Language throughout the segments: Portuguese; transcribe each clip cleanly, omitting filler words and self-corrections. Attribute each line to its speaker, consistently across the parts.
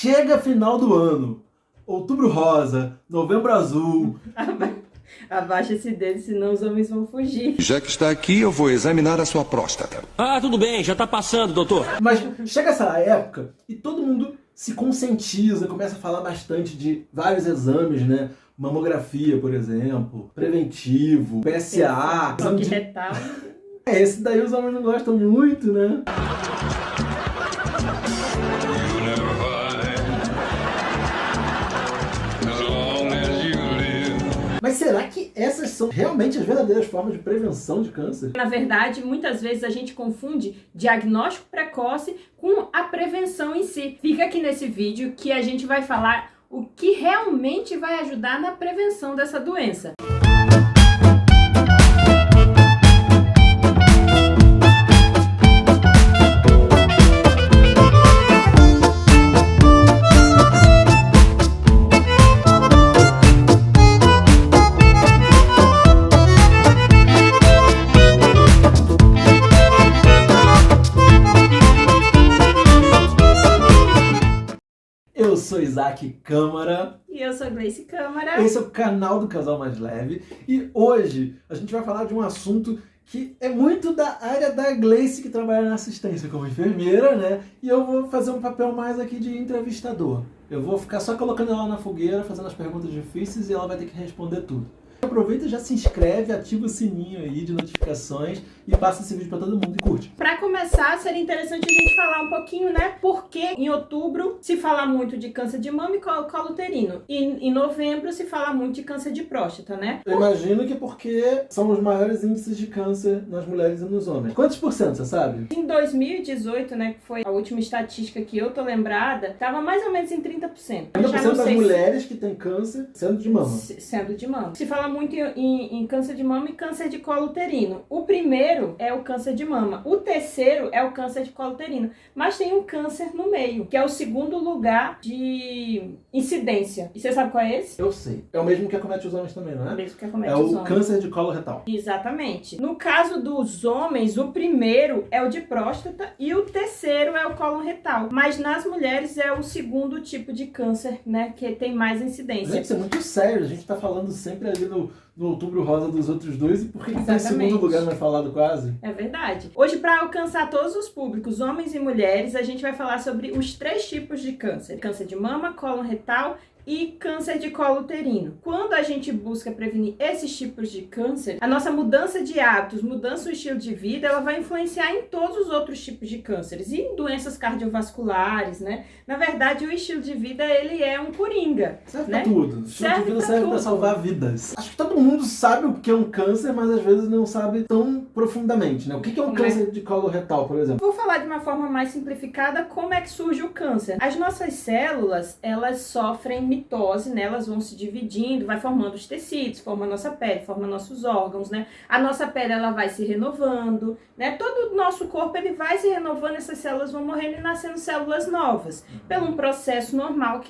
Speaker 1: Chega final do ano. Outubro rosa, novembro azul.
Speaker 2: Abaixa esse dedo, senão os homens vão fugir.
Speaker 3: Já que está aqui, eu vou examinar a sua próstata.
Speaker 4: Ah, tudo bem, já tá passando, doutor.
Speaker 1: Mas chega essa época e todo mundo se conscientiza, começa a falar bastante de vários exames, né? Mamografia, por exemplo, preventivo, PSA.
Speaker 2: Toque retal.
Speaker 1: Esse daí os homens não gostam muito, né? Mas será que essas são realmente as verdadeiras formas de prevenção de câncer?
Speaker 2: Na verdade, muitas vezes a gente confunde diagnóstico precoce com a prevenção em si. Fica aqui nesse vídeo que a gente vai falar o que realmente vai ajudar na prevenção dessa doença.
Speaker 1: Eu sou Isaac Câmara.
Speaker 2: E eu sou Gleice Câmara.
Speaker 1: Esse é o canal do Casal Mais Leve. E hoje a gente vai falar de um assunto que é muito da área da Gleice, que trabalha na assistência como enfermeira, né? E eu vou fazer um papel mais aqui de entrevistador. Eu vou ficar só colocando ela na fogueira, fazendo as perguntas difíceis e ela vai ter que responder tudo. Aproveita e já se inscreve, ativa o sininho aí de notificações e passa esse vídeo pra todo mundo e curte.
Speaker 2: Para começar, seria interessante a gente falar um pouquinho, né? Porque em outubro se fala muito de câncer de mama e colo uterino. E em novembro se fala muito de câncer de próstata, né?
Speaker 1: Eu imagino que porque são os maiores índices de câncer nas mulheres e nos homens. Quantos por cento, você sabe?
Speaker 2: Em 2018, né, que foi a última estatística que eu tô lembrada, tava mais ou menos em 30%.
Speaker 1: 30% das mulheres que têm câncer sendo de mama.
Speaker 2: Sendo de mama. Se fala muito em câncer de mama e câncer de colo uterino. O primeiro é o câncer de mama. O terceiro é o câncer de colo uterino. Mas tem um câncer no meio, que é o segundo lugar de incidência. E você sabe qual é esse?
Speaker 1: Eu sei. É o mesmo que acomete os homens também, não é?
Speaker 2: O mesmo que acomete
Speaker 1: É
Speaker 2: os
Speaker 1: o
Speaker 2: homens.
Speaker 1: câncer de colo retal.
Speaker 2: Exatamente. No caso dos homens, o primeiro é o de próstata e o terceiro é o cólon retal. Mas nas mulheres é o segundo tipo de câncer, né, que tem mais incidência.
Speaker 1: Gente, isso é muito sério. A gente tá falando sempre ali no outubro rosa dos outros dois. E por que tá em segundo lugar não é falado quase?
Speaker 2: É verdade. Hoje, para alcançar todos os públicos, homens e mulheres, a gente vai falar sobre os 3 tipos de câncer. Câncer de mama, cólon retal e câncer de colo uterino. Quando a gente busca prevenir esses tipos de câncer, a nossa mudança de hábitos, mudança do estilo de vida, ela vai influenciar em todos os outros tipos de cânceres e em doenças cardiovasculares, né? Na verdade, o estilo de vida, ele é um coringa.
Speaker 1: Serve
Speaker 2: né?
Speaker 1: pra tudo. O estilo de vida serve pra salvar vidas. Acho que todo mundo sabe o que é um câncer, mas às vezes não sabe tão profundamente, né? O que é um câncer de colo retal, por exemplo?
Speaker 2: Vou falar de uma forma mais simplificada como é que surge o câncer. As nossas células, elas sofrem mitose, né? Elas vão se dividindo, vai formando os tecidos, forma a nossa pele, forma nossos órgãos, né? A nossa pele, ela vai se renovando, né? Todo o nosso corpo, ele vai se renovando, essas células vão morrendo e nascendo células novas, pelo um processo normal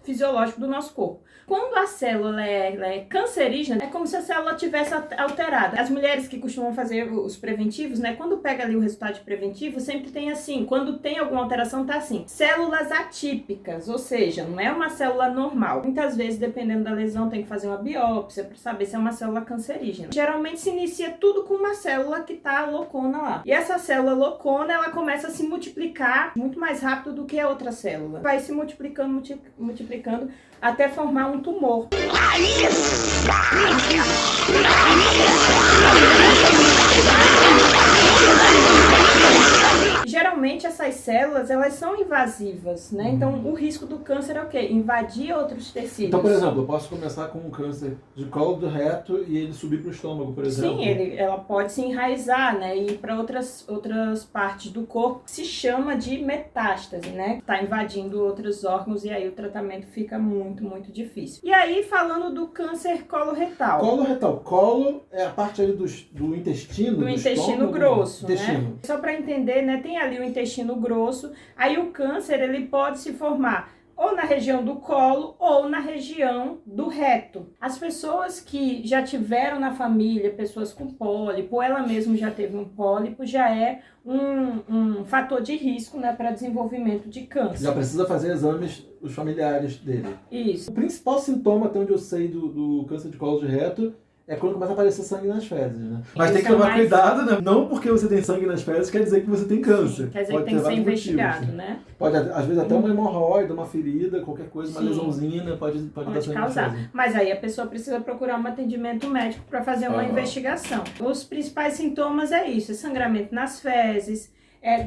Speaker 2: fisiológico do nosso corpo. Quando a célula ela é cancerígena, é como se a célula tivesse alterada. As mulheres que costumam fazer os preventivos, né? Quando pega ali o resultado de preventivo, sempre tem assim, quando tem alguma alteração, tá assim, células atípicas, ou seja, não é uma célula normal. Muitas vezes, dependendo da lesão, tem que fazer uma biópsia para saber se é uma célula cancerígena. Geralmente se inicia tudo com uma célula que tá loucona lá. E essa célula loucona, ela começa a se multiplicar muito mais rápido do que a outra célula. Vai se multiplicando, multiplicando, até formar um tumor. Geralmente essas células, elas são invasivas, né? Então o risco do câncer é o quê? Invadir outros tecidos.
Speaker 1: Então, por exemplo, eu posso começar com um câncer de colo do reto e ele subir pro estômago, por exemplo?
Speaker 2: Sim, ela pode se enraizar, né? E ir para outras partes do corpo, que se chama de metástase, né? Tá invadindo outros órgãos e aí o tratamento fica muito, muito difícil. E aí, falando do câncer coloretal.
Speaker 1: Colo retal. Colo é a parte ali do intestino,
Speaker 2: do intestino
Speaker 1: estômago,
Speaker 2: grosso,
Speaker 1: intestino.
Speaker 2: né? Só para entender, né? Tem ali o intestino grosso, aí o câncer, ele pode se formar ou na região do colo ou na região do reto. As pessoas que já tiveram na família pessoas com pólipo, ou ela mesma já teve um pólipo, já é um fator de risco, né, para desenvolvimento de câncer.
Speaker 1: Já precisa fazer exames os familiares dele.
Speaker 2: Isso.
Speaker 1: O principal sintoma, até onde eu sei, do câncer de colo de reto é quando começa a aparecer sangue nas fezes, né? Mas tem que tomar cuidado, né? Não porque você tem sangue nas fezes quer dizer que você tem câncer.
Speaker 2: Sim, quer dizer
Speaker 1: pode
Speaker 2: que tem que ser investigado,
Speaker 1: motivos,
Speaker 2: né?
Speaker 1: Pode, às vezes, até uma hemorroide, uma ferida, qualquer coisa, uma
Speaker 2: Sim.
Speaker 1: lesãozinha, pode dar sangue nas
Speaker 2: causar.
Speaker 1: fezes.
Speaker 2: Mas aí a pessoa precisa procurar um atendimento médico para fazer uma investigação. Os principais sintomas é isso, é sangramento nas fezes,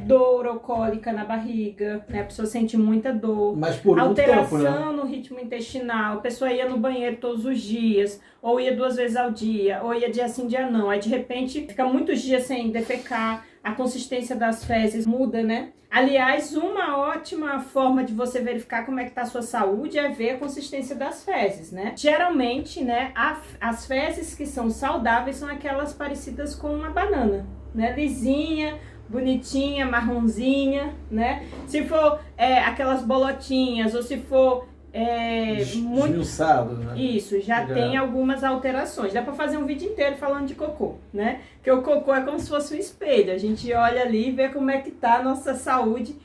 Speaker 2: dor ou cólica na barriga, né? A pessoa sente muita dor.
Speaker 1: Mas por muito tempo,
Speaker 2: alteração
Speaker 1: né?
Speaker 2: no ritmo intestinal, a pessoa ia no banheiro todos os dias, ou ia 2 vezes ao dia, ou ia dia sim, dia não. Aí de repente fica muitos dias sem defecar, a consistência das fezes muda, né? Aliás, uma ótima forma de você verificar como é que tá a sua saúde é ver a consistência das fezes, né? Geralmente, né, as fezes que são saudáveis são aquelas parecidas com uma banana, né? Lisinha, bonitinha, marronzinha, né? Se for aquelas bolotinhas ou se for muito
Speaker 1: esmiuçado, né?
Speaker 2: Isso, já
Speaker 1: Legal.
Speaker 2: tem algumas alterações. Dá para fazer um vídeo inteiro falando de cocô, né? Porque o cocô é como se fosse um espelho. A gente olha ali e vê como é que tá a nossa saúde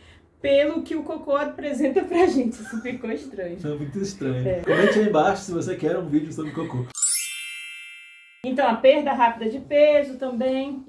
Speaker 2: pelo que o cocô apresenta pra gente. Isso ficou estranho.
Speaker 1: É muito estranho. Comente aí embaixo se você quer um vídeo sobre cocô.
Speaker 2: Então, a perda rápida de peso também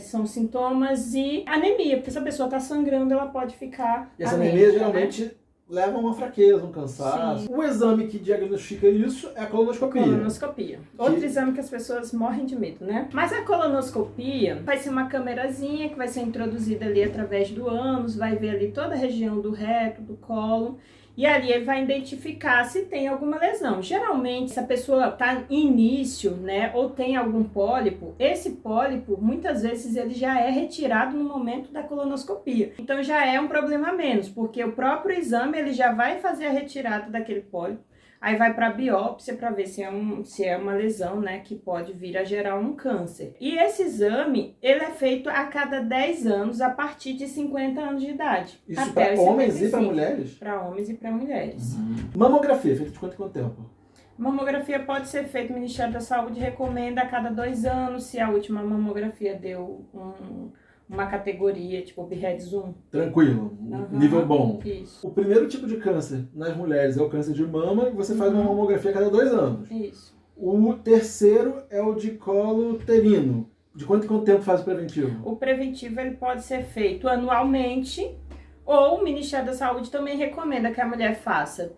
Speaker 2: são sintomas, e anemia, porque se a pessoa está sangrando, ela pode ficar
Speaker 1: E essa
Speaker 2: anêmica,
Speaker 1: anemia
Speaker 2: né?
Speaker 1: geralmente leva a uma fraqueza, um cansaço.
Speaker 2: Sim.
Speaker 1: O exame que diagnostica isso é a colonoscopia.
Speaker 2: Colonoscopia. Outro exame que as pessoas morrem de medo, né? Mas a colonoscopia vai ser uma câmerazinha que vai ser introduzida ali através do ânus, vai ver ali toda a região do reto, do colo, e ali ele vai identificar se tem alguma lesão. Geralmente, se a pessoa está em início, né, ou tem algum pólipo, esse pólipo, muitas vezes, ele já é retirado no momento da colonoscopia. Então, já é um problema a menos, porque o próprio exame, ele já vai fazer a retirada daquele pólipo. Aí vai para a biópsia para ver se é uma lesão, né, que pode vir a gerar um câncer. E esse exame, ele é feito a cada 10 anos, a partir de 50 anos de idade.
Speaker 1: Isso para homens e para mulheres?
Speaker 2: Para homens e para mulheres.
Speaker 1: Mamografia, feita de quanto em quanto tempo?
Speaker 2: Mamografia pode ser feita, o Ministério da Saúde recomenda a cada 2 anos, se a última mamografia deu uma categoria, tipo BREDS 1.
Speaker 1: Tranquilo, nível bom.
Speaker 2: Isso.
Speaker 1: O primeiro tipo de câncer nas mulheres é o câncer de mama, e você faz uma mamografia a cada 2 anos.
Speaker 2: Isso.
Speaker 1: O terceiro é o de colo uterino. De quanto em quanto tempo faz o preventivo?
Speaker 2: O preventivo ele pode ser feito anualmente, ou o Ministério da Saúde também recomenda que a mulher faça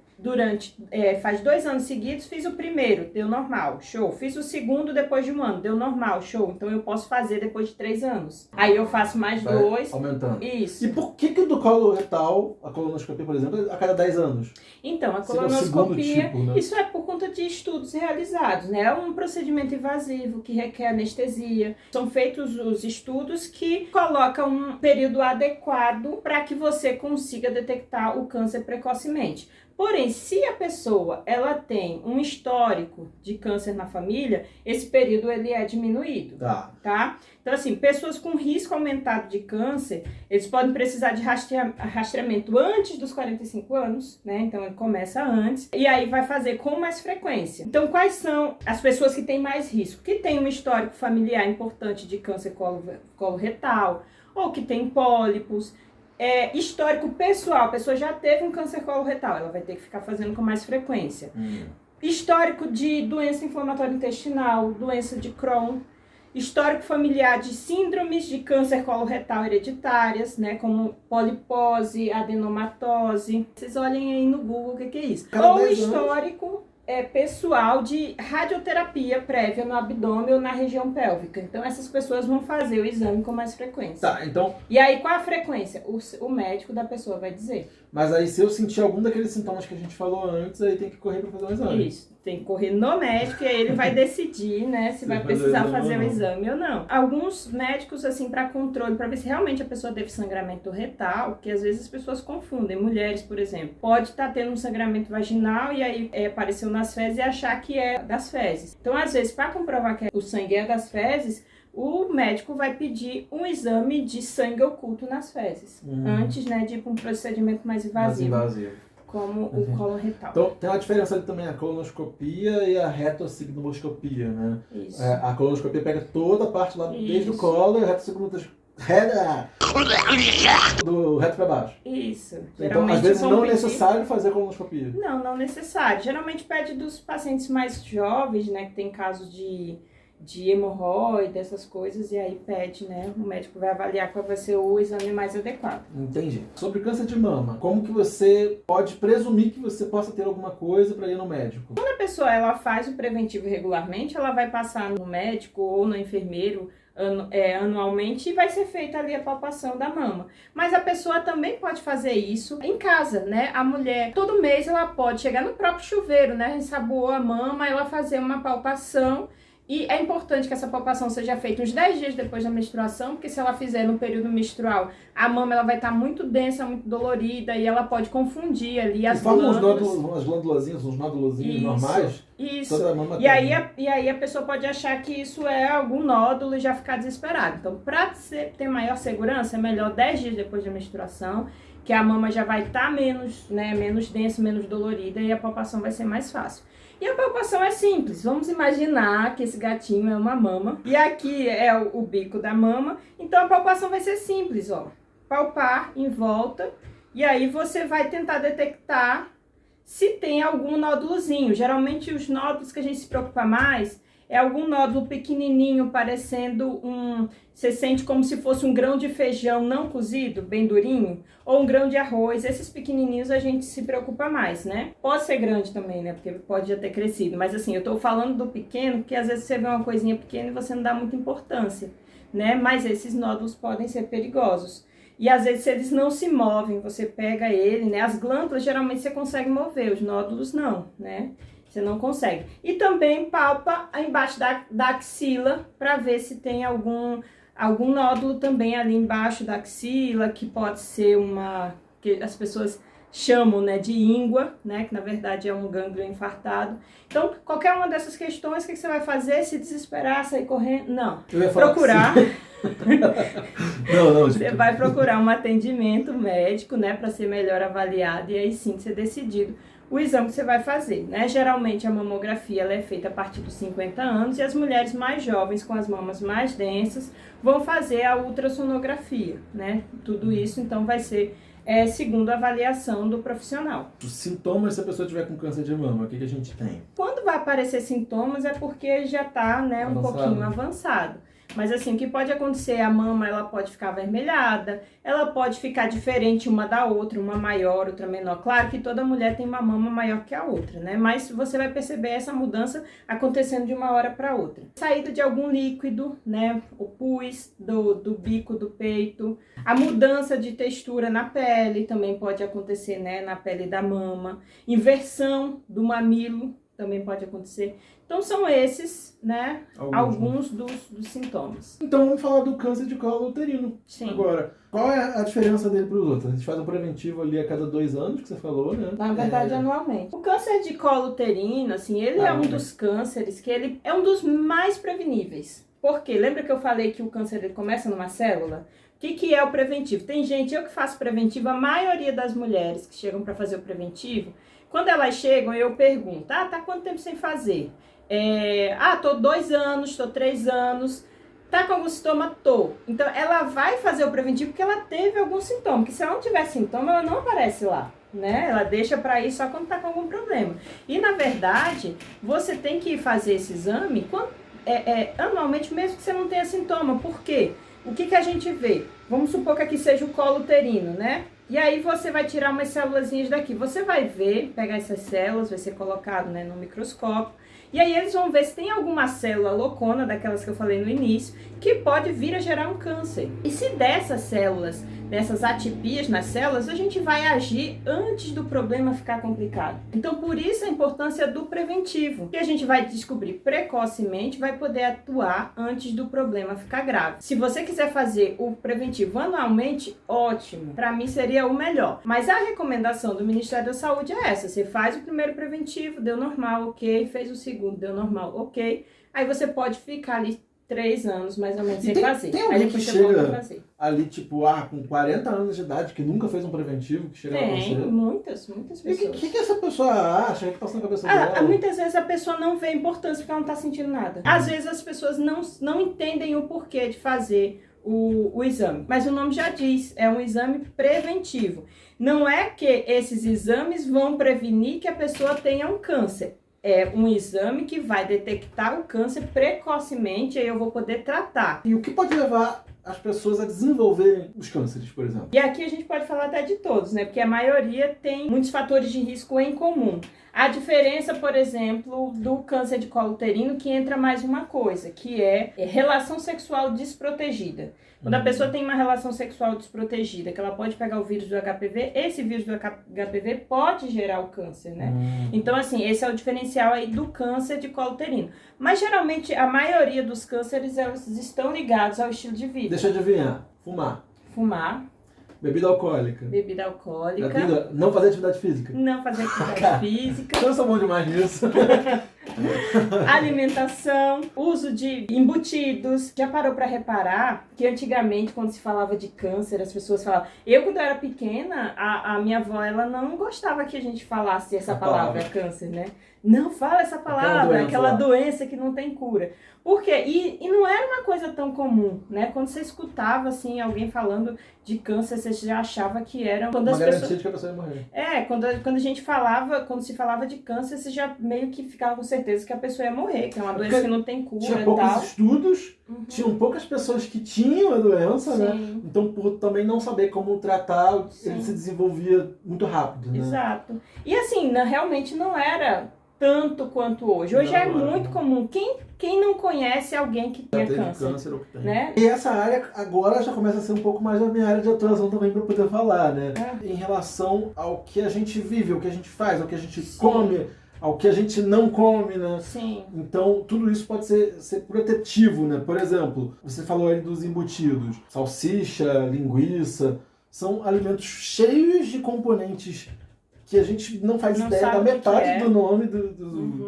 Speaker 2: faz 2 anos seguidos, fiz o primeiro, deu normal, show. Fiz o segundo depois de 1 ano, deu normal, show. Então eu posso fazer depois de 3 anos. Aí eu faço mais 2.
Speaker 1: Aumentando.
Speaker 2: Isso.
Speaker 1: E por que do colo retal, a colonoscopia, por exemplo, a cada 10 anos?
Speaker 2: Então, a
Speaker 1: Seria o
Speaker 2: colonoscopia,
Speaker 1: segundo tipo, né?
Speaker 2: isso é por conta de estudos realizados, né? É um procedimento invasivo que requer anestesia. São feitos os estudos que colocam um período adequado para que você consiga detectar o câncer precocemente. Porém, se a pessoa ela tem um histórico de câncer na família, esse período ele é diminuído, tá? Então, assim, pessoas com risco aumentado de câncer, eles podem precisar de rastreamento antes dos 45 anos, né? Então, ele começa antes e aí vai fazer com mais frequência. Então, quais são as pessoas que têm mais risco? Que tem um histórico familiar importante de câncer coloretal, ou que tem pólipos, histórico pessoal, a pessoa já teve um câncer coloretal, ela vai ter que ficar fazendo com mais frequência. Histórico de doença inflamatória intestinal, doença de Crohn, histórico familiar de síndromes de câncer coloretal hereditárias, né, como polipose, adenomatose. Vocês olhem aí no Google o que é isso. Ou histórico pessoal de radioterapia prévia no abdômen ou na região pélvica. Então, essas pessoas vão fazer o exame com mais frequência.
Speaker 1: Tá, então...
Speaker 2: E aí, qual a frequência? O médico da pessoa vai dizer.
Speaker 1: Mas aí, se eu sentir algum daqueles sintomas que a gente falou antes, aí tem que correr para fazer um exame.
Speaker 2: Isso. Tem que correr no médico e aí ele vai decidir, né, se vai precisar fazer o exame ou não. Alguns médicos, assim, para controle, para ver se realmente a pessoa teve sangramento retal, porque às vezes as pessoas confundem. Mulheres, por exemplo, pode estar tendo um sangramento vaginal e aí apareceu nas fezes e achar que é das fezes. Então, às vezes, para comprovar que o sangue é das fezes, o médico vai pedir um exame de sangue oculto nas fezes, antes, né, de ir para um procedimento mais invasivo. como o colo retal.
Speaker 1: Então, tem uma diferença ali também, a colonoscopia e a retossigmoidoscopia, né?
Speaker 2: Isso.
Speaker 1: A colonoscopia pega toda a parte lá desde o
Speaker 2: Isso.
Speaker 1: colo e a retossigmoidoscopia do reto para baixo.
Speaker 2: Isso.
Speaker 1: Então,
Speaker 2: Geralmente
Speaker 1: às vezes
Speaker 2: vão
Speaker 1: não é
Speaker 2: pedir-
Speaker 1: necessário fazer colonoscopia.
Speaker 2: Não necessário. Geralmente pede dos pacientes mais jovens, né, que tem casos de hemorroida, essas coisas, e aí pede, né, o médico vai avaliar qual vai ser o exame mais adequado.
Speaker 1: Entendi. Sobre câncer de mama, como que você pode presumir que você possa ter alguma coisa para ir no médico?
Speaker 2: Quando a pessoa ela faz o preventivo regularmente, ela vai passar no médico ou no enfermeiro anualmente e vai ser feita ali a palpação da mama. Mas a pessoa também pode fazer isso em casa, né? A mulher, todo mês ela pode chegar no próprio chuveiro, né? Ensaboou a mama, ela fazer uma palpação. E é importante que essa palpação seja feita uns 10 dias depois da menstruação, porque se ela fizer no período menstrual, a mama ela vai estar muito densa, muito dolorida, e ela pode confundir ali as glândulas.
Speaker 1: Umas glândulazinhas, uns nódulozinhos normais.
Speaker 2: Isso.
Speaker 1: Toda a mama
Speaker 2: E
Speaker 1: tem,
Speaker 2: aí,
Speaker 1: né?
Speaker 2: e aí a pessoa pode achar que isso é algum nódulo e já ficar desesperada. Então, para ter maior segurança, é melhor 10 dias depois da menstruação, que a mama já vai estar menos densa, menos dolorida, e a palpação vai ser mais fácil. E a palpação é simples. Vamos imaginar que esse gatinho é uma mama e aqui é o bico da mama. Então a palpação vai ser simples, ó. Palpar em volta e aí você vai tentar detectar se tem algum nódulozinho. Geralmente os nódulos que a gente se preocupa mais é algum nódulo pequenininho, parecendo você sente como se fosse um grão de feijão não cozido, bem durinho, ou um grão de arroz. Esses pequenininhos a gente se preocupa mais, né? Pode ser grande também, né? Porque pode já ter crescido. Mas assim, eu tô falando do pequeno, porque às vezes você vê uma coisinha pequena e você não dá muita importância, né? Mas esses nódulos podem ser perigosos. E às vezes eles não se movem, você pega ele, né? As glândulas geralmente você consegue mover, os nódulos não, né? Você não consegue. E também palpa embaixo da axila para ver se tem algum nódulo também ali embaixo da axila, que pode ser que as pessoas chamam, né, de íngua, né, que na verdade é um gânglio infartado. Então, qualquer uma dessas questões, o que você vai fazer? Se desesperar, sair correndo? Não.
Speaker 1: Eu ia falar
Speaker 2: Procurar.
Speaker 1: Não,
Speaker 2: Você vai procurar um atendimento médico, né, para ser melhor avaliado e aí sim ser decidido o exame que você vai fazer, né? Geralmente a mamografia ela é feita a partir dos 50 anos e as mulheres mais jovens com as mamas mais densas vão fazer a ultrassonografia, né? Tudo isso então vai ser segundo a avaliação do profissional.
Speaker 1: Os sintomas se a pessoa tiver com câncer de mama, o que a gente tem?
Speaker 2: Quando vai aparecer sintomas é porque já está, né, um pouquinho avançado. Mas assim, o que pode acontecer, a mama ela pode ficar avermelhada, ela pode ficar diferente uma da outra, uma maior, outra menor. Claro que toda mulher tem uma mama maior que a outra, né? Mas você vai perceber essa mudança acontecendo de uma hora para outra. Saída de algum líquido, né? O pus do bico do peito. A mudança de textura na pele também pode acontecer, né? Na pele da mama. Inversão do mamilo também pode acontecer. Então são esses, né, alguns dos sintomas.
Speaker 1: Então vamos falar do câncer de colo uterino.
Speaker 2: Sim.
Speaker 1: Agora, qual é a diferença dele para os outros? A gente faz um preventivo ali a cada 2 anos, que você falou, né?
Speaker 2: Na verdade, anualmente. O câncer de colo uterino, assim, ele é um dos cânceres que ele é um dos mais preveníveis. Por quê? Lembra que eu falei que o câncer ele começa numa célula? O que é o preventivo? Tem gente, eu que faço preventivo, a maioria das mulheres que chegam para fazer o preventivo, quando elas chegam, eu pergunto, tá quanto tempo sem fazer? Tô 2 anos, tô 3 anos, tá com algum sintoma? Tô. Então, ela vai fazer o preventivo porque ela teve algum sintoma, porque se ela não tiver sintoma, ela não aparece lá, né? Ela deixa pra ir só quando tá com algum problema. E, na verdade, você tem que fazer esse exame anualmente, mesmo que você não tenha sintoma. Por quê? O que a gente vê? Vamos supor que aqui seja o colo uterino, né? E aí você vai tirar umas célulazinhas daqui. Você vai ver, pegar essas células, vai ser colocado, né, no microscópio. E aí eles vão ver se tem alguma célula loucona, daquelas que eu falei no início, que pode vir a gerar um câncer. E se dessas células, dessas atipias nas células, a gente vai agir antes do problema ficar complicado. Então, por isso a importância do preventivo, que a gente vai descobrir precocemente, vai poder atuar antes do problema ficar grave. Se você quiser fazer o preventivo anualmente, ótimo. Para mim seria o melhor. Mas a recomendação do Ministério da Saúde é essa. Você faz o primeiro preventivo, deu normal, ok. Fez o segundo, deu normal, ok. Aí você pode ficar ali 3 anos, mais ou menos,
Speaker 1: E
Speaker 2: sem fazer.
Speaker 1: tem
Speaker 2: Aí
Speaker 1: alguém que
Speaker 2: depois você volta a
Speaker 1: chega
Speaker 2: fazer.
Speaker 1: ali, tipo, com 40 anos de idade, que nunca fez um preventivo, que chega lá com
Speaker 2: Tem
Speaker 1: você.
Speaker 2: muitas
Speaker 1: E o
Speaker 2: pessoas.
Speaker 1: que essa pessoa acha? O que passa na cabeça dela?
Speaker 2: Muitas vezes a pessoa não vê importância porque ela não está sentindo nada. Às vezes as pessoas não entendem o porquê de fazer o exame. Mas o nome já diz, é um exame preventivo. Não é que esses exames vão prevenir que a pessoa tenha um câncer. É um exame que vai detectar o câncer precocemente, aí eu vou poder tratar.
Speaker 1: E o que pode levar as pessoas a desenvolverem os cânceres, por exemplo?
Speaker 2: E aqui a gente pode falar até de todos, né? Porque a maioria tem muitos fatores de risco em comum. A diferença, por exemplo, do câncer de colo uterino, que entra mais uma coisa, que é relação sexual desprotegida. Quando a pessoa tem uma relação sexual desprotegida, que ela pode pegar o vírus do HPV, esse vírus do HPV pode gerar o câncer, né? Então, assim, esse é o diferencial aí do câncer de colo uterino. Mas, geralmente, a maioria dos cânceres, eles estão ligados ao estilo de vida.
Speaker 1: Deixa eu adivinhar.
Speaker 2: Fumar,
Speaker 1: Bebida alcoólica.
Speaker 2: bebida alcoólica,
Speaker 1: Não fazer atividade física.
Speaker 2: não fazer atividade física,
Speaker 1: Eu sou bom demais nisso.
Speaker 2: alimentação, uso de embutidos. Já parou para reparar que antigamente, quando se falava de câncer, as pessoas falavam... Quando eu era pequena, a minha avó, ela não gostava que a gente falasse essa palavra câncer, né? Não fala essa palavra, aquela doença que não tem cura. Por quê? E não era uma coisa tão comum, né? Quando você escutava, assim, alguém falando de câncer, você já achava que era... Quando
Speaker 1: Uma garantia de que a pessoa ia morrer.
Speaker 2: Quando se falava de câncer, você já meio que ficava com certeza que a pessoa ia morrer, que é uma doença que não tem cura
Speaker 1: Tinha
Speaker 2: e
Speaker 1: poucos
Speaker 2: tal.
Speaker 1: estudos, tinham poucas pessoas que tinham a doença, né?
Speaker 2: Sim.
Speaker 1: Então, por também não saber como tratar,
Speaker 2: Sim.
Speaker 1: ele se desenvolvia muito rápido, né?
Speaker 2: Exato. E assim, realmente não era tanto quanto hoje. Hoje
Speaker 1: Não,
Speaker 2: é
Speaker 1: não era,
Speaker 2: muito
Speaker 1: não.
Speaker 2: comum. Quem não conhece alguém que
Speaker 1: Já
Speaker 2: tenha
Speaker 1: teve
Speaker 2: câncer?
Speaker 1: ou que tem.
Speaker 2: Né?
Speaker 1: E essa área agora já começa a ser um pouco mais a minha área de atuação também para poder falar, né? Em relação ao que a gente vive, ao que a gente faz, ao que a gente come, ao que a gente não come, né?
Speaker 2: Sim.
Speaker 1: Então, tudo isso pode ser protetivo, né? Por exemplo, você falou aí dos embutidos. Salsicha, linguiça, são alimentos cheios de componentes que a gente não faz
Speaker 2: Não
Speaker 1: ideia
Speaker 2: sabe
Speaker 1: da
Speaker 2: o que
Speaker 1: metade
Speaker 2: é.
Speaker 1: do nome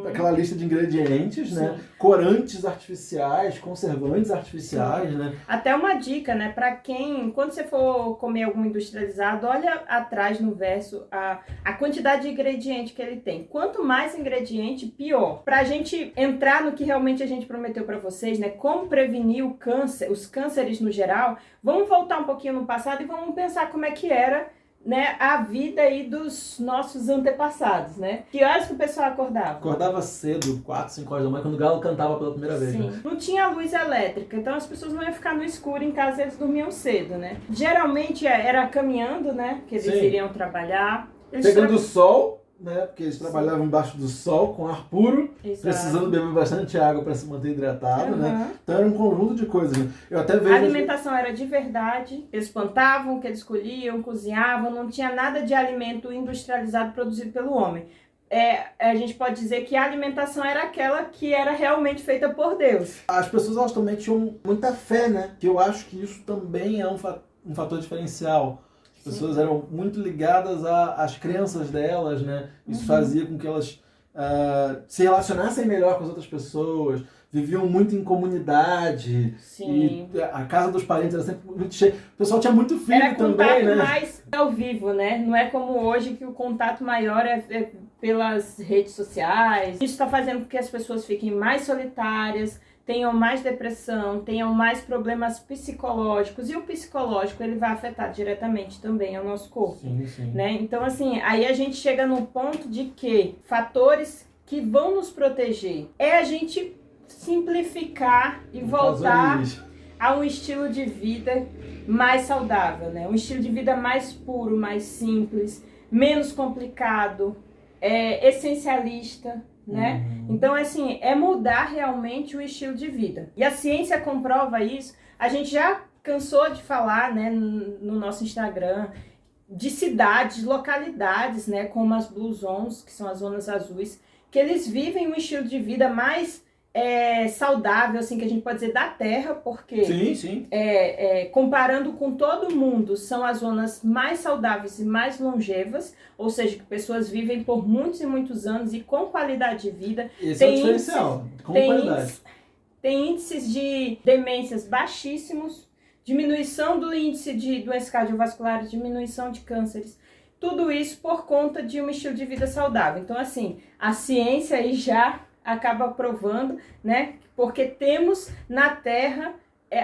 Speaker 1: daquela lista de ingredientes, né?
Speaker 2: Sim.
Speaker 1: Corantes artificiais, conservantes artificiais, né?
Speaker 2: Até uma dica, né? Pra quando você for comer algum industrializado, olha atrás no verso a quantidade de ingrediente que ele tem. Quanto mais ingrediente, pior. Pra gente entrar no que realmente a gente prometeu pra vocês, né? Como prevenir o câncer, os cânceres no geral, vamos voltar um pouquinho no passado e vamos pensar como é que era, né, a vida aí dos nossos antepassados, né? Que horas que o pessoal acordava?
Speaker 1: Acordava cedo, 4, 5 horas da manhã, quando o galo cantava pela primeira vez.
Speaker 2: Sim.
Speaker 1: Né?
Speaker 2: Não tinha luz elétrica, então as pessoas não iam ficar no escuro em casa, eles dormiam cedo, né? Geralmente era caminhando, né? Que eles iriam trabalhar.
Speaker 1: Pegando o sol, né? Porque eles trabalhavam embaixo do sol, com ar puro, precisando beber bastante água para se manter hidratado, né? Então era um conjunto de coisas. Né? Eu até vejo...
Speaker 2: A alimentação era de verdade, eles plantavam o que eles colhiam, cozinhavam, não tinha nada de alimento industrializado produzido pelo homem. A gente pode dizer que a alimentação era aquela que era realmente feita por Deus.
Speaker 1: As pessoas, elas também tinham muita fé, né? Que eu acho que isso também é um fator diferencial. As pessoas eram muito ligadas às crenças delas, né? Isso fazia com que elas se relacionassem melhor com as outras pessoas, viviam muito em comunidade.
Speaker 2: Sim.
Speaker 1: E a casa dos parentes era sempre muito cheia. O pessoal tinha muito filho
Speaker 2: era
Speaker 1: também, né?
Speaker 2: Era contato mais ao vivo, né? Não é como hoje que o contato maior é pelas redes sociais. Isso está fazendo com que as pessoas fiquem mais solitárias, tenham mais depressão, tenham mais problemas psicológicos. E o psicológico, ele vai afetar diretamente também ao nosso corpo.
Speaker 1: Sim, sim.
Speaker 2: Né? Então, assim, aí a gente chega no ponto de que fatores que vão nos proteger é a gente simplificar e voltar a um estilo de vida mais saudável, né? Um estilo de vida mais puro, mais simples, menos complicado, essencialista, né? Então, assim, é mudar realmente o estilo de vida. E a ciência comprova isso. A gente já cansou de falar, né, no nosso Instagram, de cidades, localidades, né, como as Blue Zones, que são as zonas azuis, que eles vivem um estilo de vida mais saudável, assim, que a gente pode dizer, da terra, porque
Speaker 1: Sim.
Speaker 2: comparando com todo mundo, são as zonas mais saudáveis e mais longevas, ou seja, que pessoas vivem por muitos e muitos anos e com qualidade de vida.
Speaker 1: Esse é o diferencial, com qualidade.
Speaker 2: tem índices de demências baixíssimos, diminuição do índice de doenças cardiovasculares, diminuição de cânceres. Tudo isso por conta de um estilo de vida saudável. Então, assim, a ciência aí já acaba provando, né? Porque temos na Terra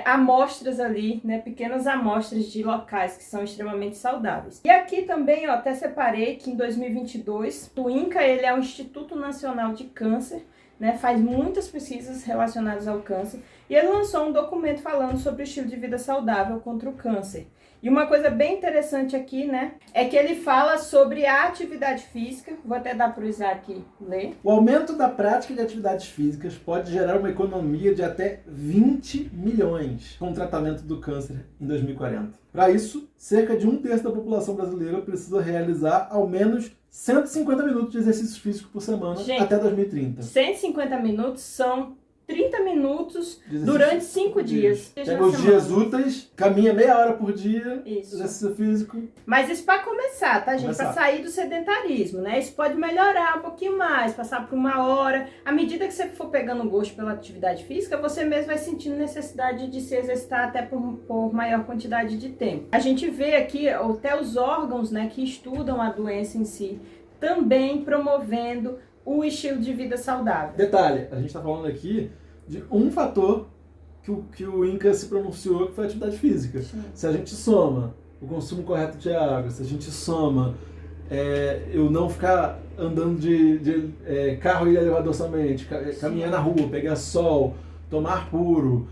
Speaker 2: amostras ali, né? Pequenas amostras de locais que são extremamente saudáveis. E aqui também, ó, até separei que em 2022, o INCA, ele é o Instituto Nacional de Câncer, né? Faz muitas pesquisas relacionadas ao câncer. E ele lançou um documento falando sobre o estilo de vida saudável contra o câncer. E uma coisa bem interessante aqui, né, é que ele fala sobre a atividade física. Vou até dar para o Isaac ler.
Speaker 1: O aumento da prática de atividades físicas pode gerar uma economia de até 20 milhões com o tratamento do câncer em 2040. Para isso, cerca de 1/3 da população brasileira precisa realizar ao menos 150 minutos de exercício físico por semana até 2030.
Speaker 2: 150 minutos são 30 minutos durante 5 dias.
Speaker 1: Pega os dias úteis, caminha meia hora por dia,
Speaker 2: isso.
Speaker 1: Exercício físico.
Speaker 2: Mas isso para começar, tá, gente? Para sair do sedentarismo, né? Isso pode melhorar um pouquinho mais, passar por 1 hora. À medida que você for pegando gosto pela atividade física, você mesmo vai sentindo necessidade de se exercitar até por maior quantidade de tempo. A gente vê aqui até os órgãos, né, que estudam a doença em si, também promovendo o estilo de vida saudável.
Speaker 1: Detalhe, a gente está falando aqui de um fator que o INCA se pronunciou, que foi a atividade física. Sim. Se a gente soma o consumo correto de água, se a gente soma eu não ficar andando de carro e elevador somente, caminhar na rua, pegar sol, tomar puro,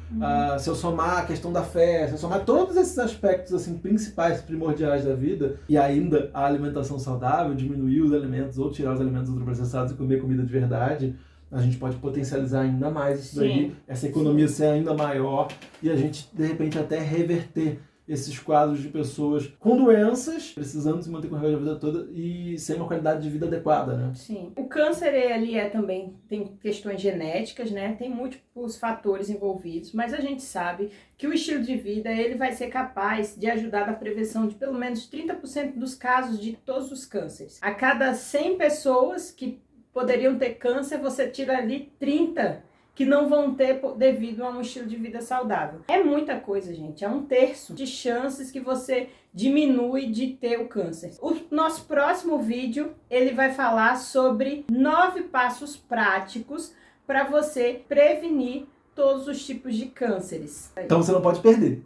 Speaker 1: se eu somar a questão da fé, se eu somar todos esses aspectos assim, principais, primordiais da vida, e ainda a alimentação saudável, diminuir os alimentos ou tirar os alimentos ultraprocessados e comer comida de verdade, a gente pode potencializar ainda mais isso daí, essa economia ser ainda maior e a gente, de repente, até reverter esses quadros de pessoas com doenças, precisando se manter com a vida toda e sem uma qualidade de vida adequada, né?
Speaker 2: Sim. O câncer, ele também tem questões genéticas, né? Tem múltiplos fatores envolvidos, mas a gente sabe que o estilo de vida, ele vai ser capaz de ajudar na prevenção de pelo menos 30% dos casos de todos os cânceres. A cada 100 pessoas que poderiam ter câncer, você tira ali 30 que não vão ter devido a um estilo de vida saudável. É muita coisa, gente. É 1/3 de chances que você diminui de ter o câncer. O nosso próximo vídeo, ele vai falar sobre 9 passos práticos para você prevenir todos os tipos de cânceres.
Speaker 1: Então você não pode perder.